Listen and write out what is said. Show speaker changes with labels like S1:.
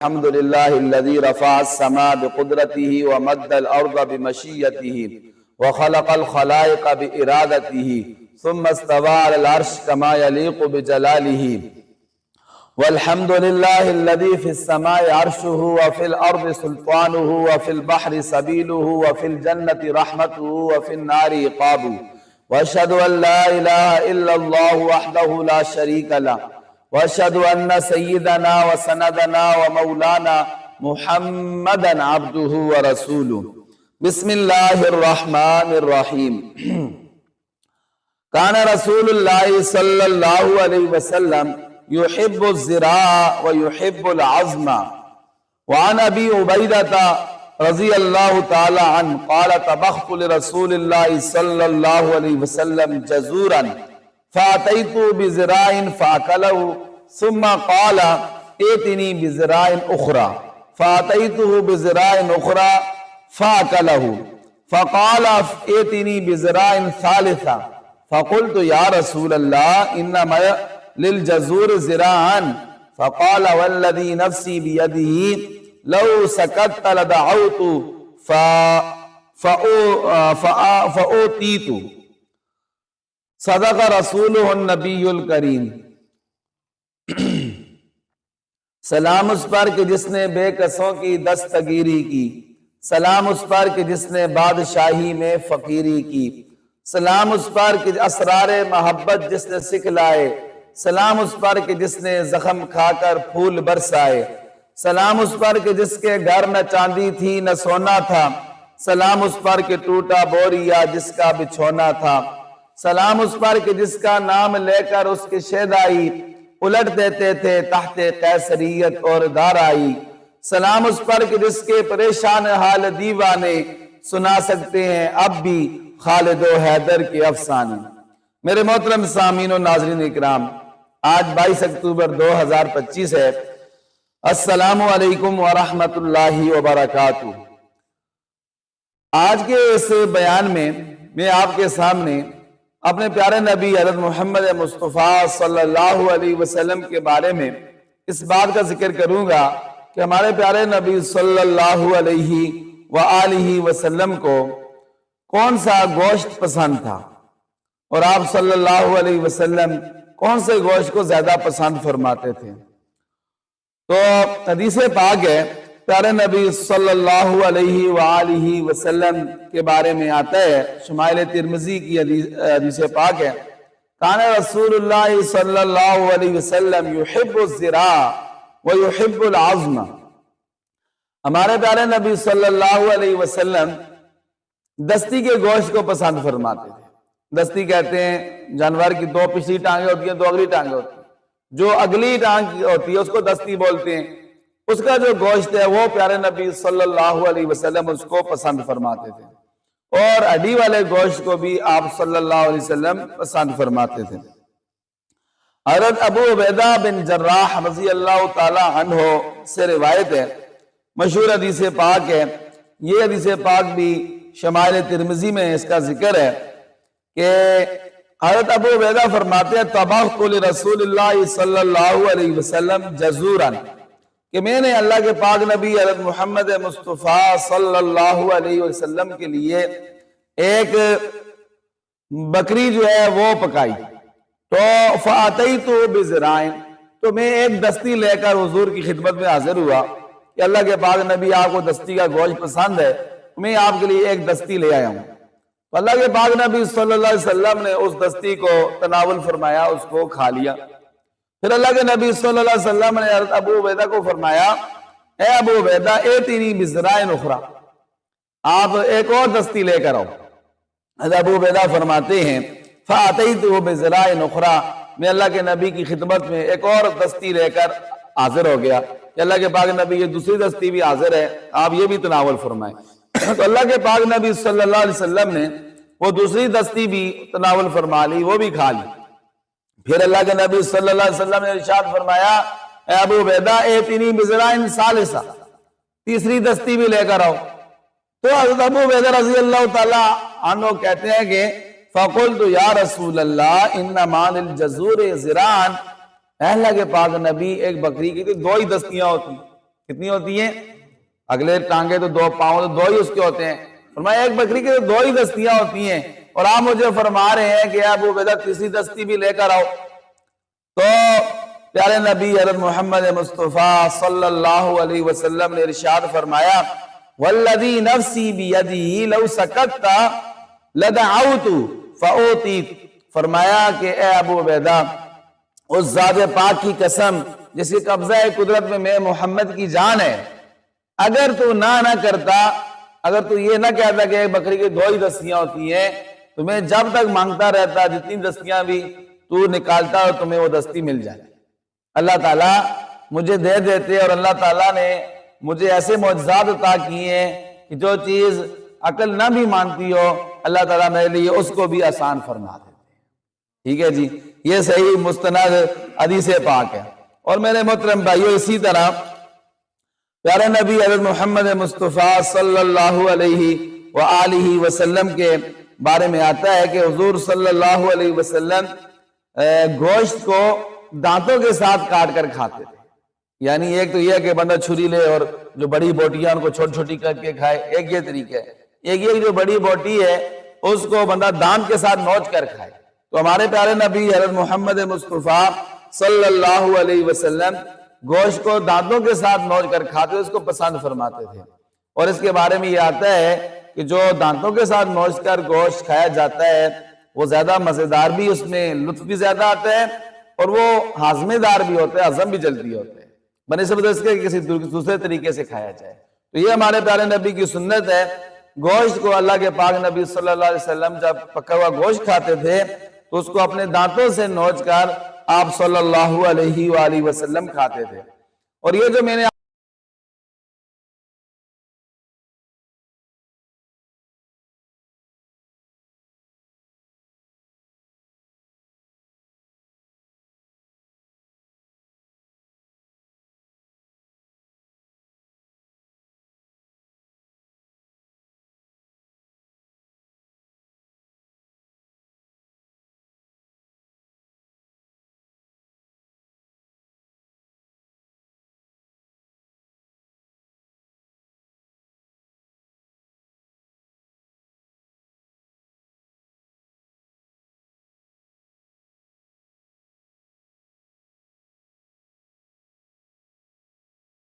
S1: الحمد لله الذي رفع السماء بقدرته ومد الأرض بمشيئته وخلق الخلائق بإرادته ثم استوى على العرش كما يليق بجلاله. والحمد لله الذي في السماء عرشه وفي الأرض سلطانه وفي البحر سبيله وفي الجنة رحمته وفي النار عقابه. وأشهد أن لا إله إلا الله وحده لا شريك له وأشهد أن سيدنا وسندنا ومولانا محمدا عبده ورسوله. بسم الله الرحمن الرحيم. كان رسول الله صلى الله عليه وسلم يحب الزراع ويحب العزم. وعن أبي عبيدة رضي الله تعالى عنه قال طبخت لرسول الله صلى الله عليه وسلم جزورا فأتيت بزراع فأكله ثم قال ائتني بزراع أخرى فأتيته بزراع أخرى فأكله فقال ائتني بزراع ثالثة فقلت يا رسول الله إنما للجزور زراعا فقال والذي نفسي بيده لو سكت لدعوت فأوتيت. صدق رسولہ النبی الکریم. سلام اس پر کہ جس نے بے کسوں کی دستگیری کی، سلام اس پر کہ جس نے بادشاہی میں فقیری کی، سلام اس پر کہ اسرار محبت جس نے سکھلائے، سلام اس پر کہ جس نے زخم کھا کر پھول برسائے، سلام اس پر کہ جس کے گھر نہ چاندی تھی نہ سونا تھا، سلام اس پر کہ ٹوٹا بوریا جس کا بچھونا تھا، سلام اس پر کہ جس کا نام لے کر اس کے شیدائی الٹ دیتے تھے تحت قیصریت اور دارائی، سلام اس پر کہ جس کے پریشان حال دیوانے سنا سکتے ہیں اب بھی خالد و حیدر کے افسانے. میرے محترم سامعین و ناظرین اکرام، آج 22 اکتوبر 2025 ہے. السلام علیکم ورحمۃ اللہ وبرکاتہ. آج کے اس بیان میں آپ کے سامنے اپنے پیارے نبی حضرت محمد مصطفیٰ صلی اللہ علیہ وسلم کے بارے میں اس بات کا ذکر کروں گا کہ ہمارے پیارے نبی صلی اللہ علیہ وآلہ وسلم کو کون سا گوشت پسند تھا اور آپ صلی اللہ علیہ وسلم کون سے گوشت کو زیادہ پسند فرماتے تھے. تو حدیث پاک ہے، پیارے نبی صلی اللہ علیہ وآلہ وسلم کے بارے میں آتا ہے، شمائل ترمذی کی حدیث پاک ہے، کان رسول اللہ صلی اللہ علیہ وسلم یحب الزراع ویحب العزم. ہمارے پیارے نبی صلی اللہ علیہ وسلم دستی کے گوشت کو پسند فرماتے تھے. دستی کہتے ہیں جانور کی دو پچھلی ٹانگیں ہوتی ہیں، دو اگلی ٹانگیں ہوتی ہیں. جو اگلی ٹانگ ہوتی ہے اس کو دستی بولتے ہیں. اس کا جو گوشت ہے وہ پیارے نبی صلی اللہ علیہ وسلم اس کو پسند فرماتے تھے، اور ہڈی والے گوشت کو بھی آپ صلی اللہ علیہ وسلم پسند فرماتے تھے. حضرت ابو عبیدہ بن جراح رضی اللہ تعالی عنہ سے روایت ہے، مشہور حدیث پاک ہے. یہ حدیث پاک بھی شمائل ترمذی میں اس کا ذکر ہے کہ حضرت ابو عبیدہ فرماتے ہیں طبخت لرسول اللہ صلی اللہ علیہ وسلم جزورا، کہ میں نے اللہ کے پاک نبی حضرت محمد مصطفیٰ صلی اللہ علیہ وسلم کے لیے ایک بکری جو ہے وہ پکائی. تو فَأَتَيْتُ بِزِرَائٍ، تو میں ایک دستی لے کر حضور کی خدمت میں حاضر ہوا کہ اللہ کے پاک نبی آپ کو دستی کا گوشت پسند ہے، میں آپ کے لیے ایک دستی لے آیا ہوں. تو اللہ کے پاک نبی صلی اللہ علیہ وسلم نے اس دستی کو تناول فرمایا، اس کو کھا لیا. پھر اللہ کے نبی صلی اللہ علیہ وسلم نے حضرت ابو عبیدہ کو فرمایا، اے ابو عبیدہ ایتنی بزراع اخری، آپ ایک اور دستی لے کر آؤ. حضرت ابو عبیدہ فرماتے ہیں فَأَتَيْتُهُ بِزِرَاعٍ أُخْرَىٰ، میں اللہ کے نبی کی خدمت میں ایک اور دستی لے کر حاضر ہو گیا کہ اللہ کے پاک نبی یہ دوسری دستی بھی حاضر ہے، آپ یہ بھی تناول فرمائیں. تو اللہ کے پاک نبی صلی اللہ علیہ وسلم نے وہ دوسری دستی بھی تناول فرما لی، وہ بھی کھا لی. پھر اللہ کے نبی صلی اللہ علیہ وسلم نے ارشاد فرمایا، اے ابو عبیدہ ایتنی بزراع ثالثہ، تیسری دستی بھی لے کر آؤ. تو حضرت ابو عبیدہ رضی اللہ تعالی عنہ کہتے ہیں کہ فَقُلْتُ يَا رَسُولَ اللَّهِ إِنَّمَا لِلْجَزُورِ زِرَاعًا، اے اللہ کے پاک نبی ایک بکری کی دو ہی دستیاں ہوتی کتنی ہوتی ہیں؟ اگلے ٹانگیں تو 2 پاؤں تو 2 ہی اس کے ہوتے ہیں، فرمایا ایک بکری کے تو 2 ہی دستیاں ہوتی ہیں، اور آپ مجھے فرما رہے ہیں کہ ابو عبیدہ تیسری دستی بھی لے کر آؤ۔ تو پیارے نبی حضرت محمد مصطفیٰ صلی اللہ علیہ وسلم نے ارشاد فرمایا والذی نفسی بیدہ لو سکت لدعوت فاوتیت، فرمایا کہ اے ابو عبیدہ اس ذات پاک کی قسم جس کی قبضہ قدرت میں محمد کی جان ہے، اگر تو نہ کرتا، اگر تو یہ نہ کہتا کہ ایک بکری کی 2 ہی دستیاں ہوتی ہیں، تو میں جب تک مانگتا رہتا، جتنی دستیاں بھی تو نکالتا اور تمہیں وہ دستی مل جائے۔ اللہ تعالیٰ مجھے دے دیتے، اور اللہ تعالیٰ نے مجھے ایسے معجزات عطا کیے ہیں کہ جو چیز عقل نہ بھی مانتی ہو، اللہ تعالیٰ میرے لیے اس کو بھی آسان فرما دیتے ہیں۔ ٹھیک ہے جی، یہ صحیح مستند حدیث پاک ہے۔ اور میرے محترم بھائیو، اسی طرح پیارے نبی حضرت محمد مصطفیٰ صلی اللہ علیہ وآلہ وسلم کے بارے میں آتا ہے کہ حضور صلی اللہ علیہ وسلم گوشت کو دانتوں کے ساتھ کاٹ کر کھاتے تھے۔ یعنی ایک تو یہ کہ بندہ چھری لے اور جو بڑی بوٹیاں ان کو چھوٹی چھوٹی کر کے کھائے، ایک یہ طریقہ ہے۔ ایک یہ جو بڑی بوٹی ہے اس کو بندہ دانت کے ساتھ نوچ کر کھائے۔ تو ہمارے پیارے نبی حضرت محمد مصطفیٰ صلی اللہ علیہ وسلم گوشت کو دانتوں کے ساتھ نوچ کر کھاتے، اس کو پسند فرماتے تھے۔ اور اس کے بارے میں یہ آتا ہے کہ جو دانتوں کے ساتھ نوچ کر گوشت کھایا جاتا ہے وہ زیادہ مزیدار بھی، اس میں لطف بھی زیادہ آتا ہے، اور وہ ہاضمے دار بھی ہوتا ہے، ہضم بھی جلدی ہوتا ہے بنسبت اس کے کسی دوسرے طریقے سے کھایا جائے۔ تو یہ ہمارے پیارے نبی کی سنت ہے۔ گوشت کو اللہ کے پاک نبی صلی اللہ علیہ وسلم جب پکا ہوا گوشت کھاتے تھے تو اس کو اپنے دانتوں سے نوچ کر آپ صلی اللہ علیہ وآلہ وسلم کھاتے تھے۔ اور یہ جو میں نے